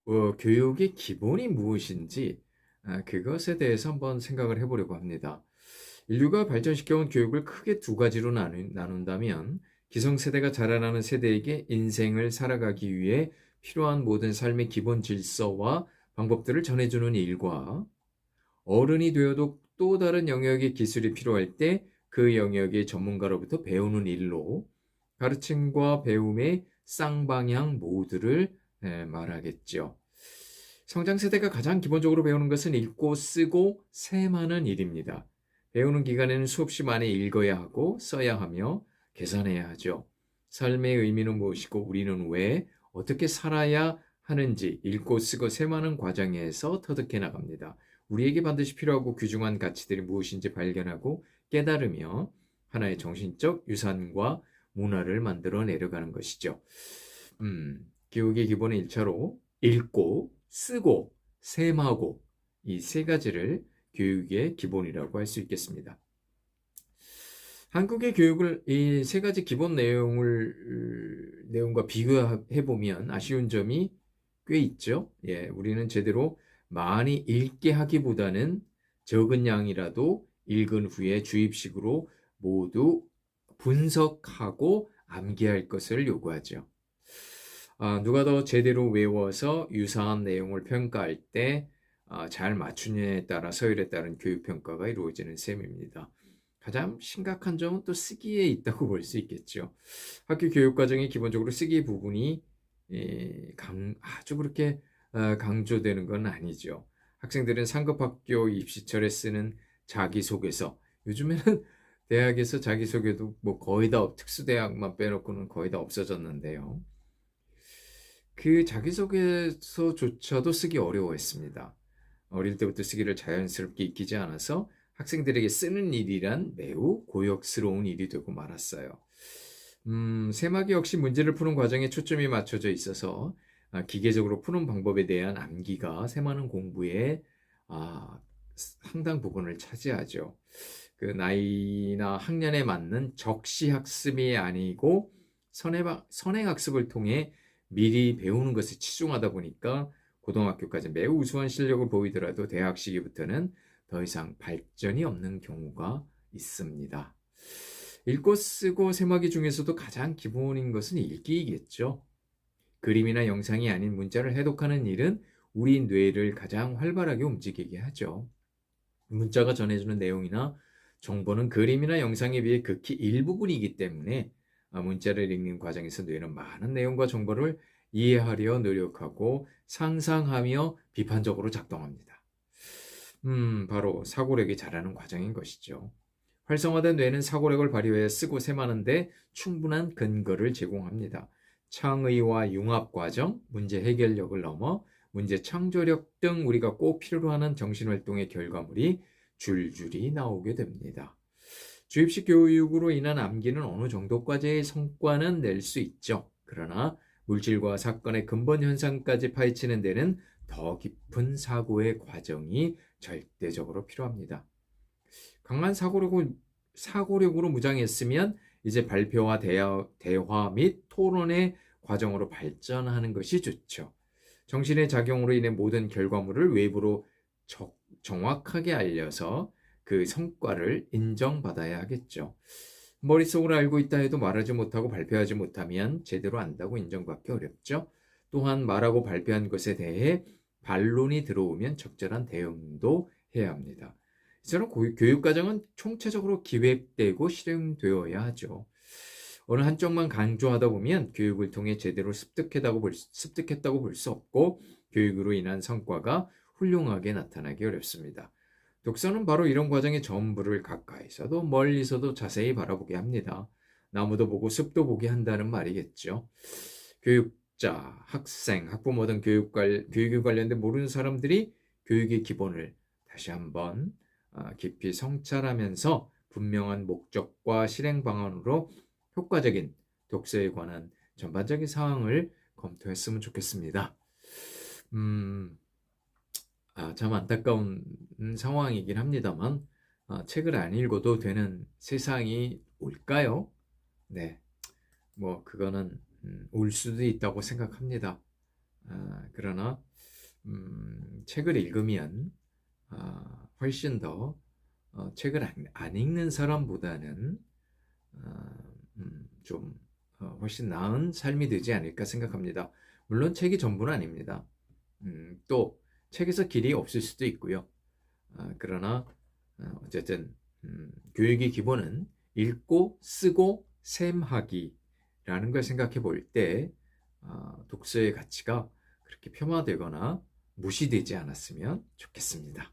교육의 기본이 무엇인지 그것에 대해서 한번 생각을 해보려고 합니다. 인류가 발전시켜온 교육을 크게 두 가지로 나눈다면 기성세대가 자라나는 세대에게 인생을 살아가기 위해 필요한 모든 삶의 기본 질서와 방법들을 전해주는 일과 어른이 되어도 또 다른 영역의 기술이 필요할 때 그 영역의 전문가로부터 배우는 일로 가르침과 배움의 쌍방향 모두를 말하겠죠. 성장 세대가 가장 기본적으로 배우는 것은 읽고 쓰고 세마는 일입니다. 배우는 기간에는 수없이 많이 읽어야 하고 써야 하며 계산해야 하죠. 삶의 의미는 무엇이고 우리는 왜 어떻게 살아야 하는지 읽고 쓰고 세마는 과정에서 터득해 나갑니다. 우리에게 반드시 필요하고 귀중한 가치들이 무엇인지 발견하고 깨달으며 하나의 정신적 유산과 문화를 만들어 내려가는 것이죠. 교육의 기본은 1차로 읽고 쓰고 셈하고 이 세 가지를 교육의 기본이라고 할 수 있겠습니다. 한국의 교육을 이 세 가지 기본 내용과 비교해 보면 아쉬운 점이 꽤 있죠. 예, 우리는 제대로 많이 읽게 하기보다는 적은 양이라도 읽은 후에 주입식으로 모두 분석하고 암기할 것을 요구하죠. 누가 더 제대로 외워서 유사한 내용을 평가할 때 잘 맞추느냐에 따라 서열에 따른 교육평가가 이루어지는 셈입니다. 가장 심각한 점은 또 쓰기에 있다고 볼 수 있겠죠. 학교 교육과정이 기본적으로 쓰기 부분이 아주 그렇게 강조되는 건 아니죠. 학생들은 상급학교 입시철에 쓰는 자기소개서, 요즘에는 대학에서 자기소개도 뭐 거의 다 특수대학만 빼놓고는 거의 다 없어졌는데요. 그 자기소개서조차도 쓰기 어려워했습니다. 어릴 때부터 쓰기를 자연스럽게 익히지 않아서 학생들에게 쓰는 일이란 매우 고역스러운 일이 되고 말았어요. 세막이 역시 문제를 푸는 과정에 초점이 맞춰져 있어서 기계적으로 푸는 방법에 대한 암기가 세마는 공부의 상당 부분을 차지하죠. 그 나이나 학년에 맞는 적시학습이 아니고 선행학습을 통해 미리 배우는 것에 치중하다 보니까 고등학교까지 매우 우수한 실력을 보이더라도 대학 시기부터는 더 이상 발전이 없는 경우가 있습니다. 읽고 쓰고 세마기 중에서도 가장 기본인 것은 읽기이겠죠. 그림이나 영상이 아닌 문자를 해독하는 일은 우리 뇌를 가장 활발하게 움직이게 하죠. 문자가 전해주는 내용이나 정보는 그림이나 영상에 비해 극히 일부분이기 때문에 문자를 읽는 과정에서 뇌는 많은 내용과 정보를 이해하려 노력하고 상상하며 비판적으로 작동합니다. 바로 사고력이 자라는 과정인 것이죠. 활성화된 뇌는 사고력을 발휘해 쓰고 셈하는데 충분한 근거를 제공합니다. 창의와 융합 과정, 문제 해결력을 넘어 문제 창조력 등 우리가 꼭 필요로 하는 정신활동의 결과물이 줄줄이 나오게 됩니다. 주입식 교육으로 인한 암기는 어느 정도까지의 성과는 낼 수 있죠. 그러나 물질과 사건의 근본 현상까지 파헤치는 데는 더 깊은 사고의 과정이 절대적으로 필요합니다. 강한 사고력으로 무장했으면 이제 발표와 대화 및 토론의 과정으로 발전하는 것이 좋죠. 정신의 작용으로 인해 모든 결과물을 외부로 정확하게 알려서 그 성과를 인정받아야 하겠죠. 머릿속으로 알고 있다 해도 말하지 못하고 발표하지 못하면 제대로 안다고 인정받기 어렵죠. 또한 말하고 발표한 것에 대해 반론이 들어오면 적절한 대응도 해야 합니다. 이처럼 교육과정은 총체적으로 기획되고 실행되어야 하죠. 어느 한쪽만 강조하다 보면 교육을 통해 제대로 습득했다고 볼 수 없고 교육으로 인한 성과가 훌륭하게 나타나기 어렵습니다. 독서는 바로 이런 과정의 전부를 가까이서도 멀리서도 자세히 바라보게 합니다. 나무도 보고 숲도 보게 한다는 말이겠죠. 교육자, 학생, 학부모 등 교육에 관련된 모르는 사람들이 교육의 기본을 다시 한번 깊이 성찰하면서 분명한 목적과 실행 방안으로 효과적인 독서에 관한 전반적인 사항을 검토했으면 좋겠습니다. 참 안타까운 상황이긴 합니다만 책을 안 읽어도 되는 세상이 올까요? 네, 뭐 그거는 올 수도 있다고 생각합니다. 그러나 책을 읽으면 훨씬 더 책을 안 읽는 사람보다는 좀 훨씬 나은 삶이 되지 않을까 생각합니다. 물론 책이 전부는 아닙니다. 또 책에서 길이 없을 수도 있고요. 그러나 어쨌든 교육의 기본은 읽고 쓰고 셈하기라는 걸 생각해 볼 때 독서의 가치가 그렇게 폄하되거나 무시되지 않았으면 좋겠습니다.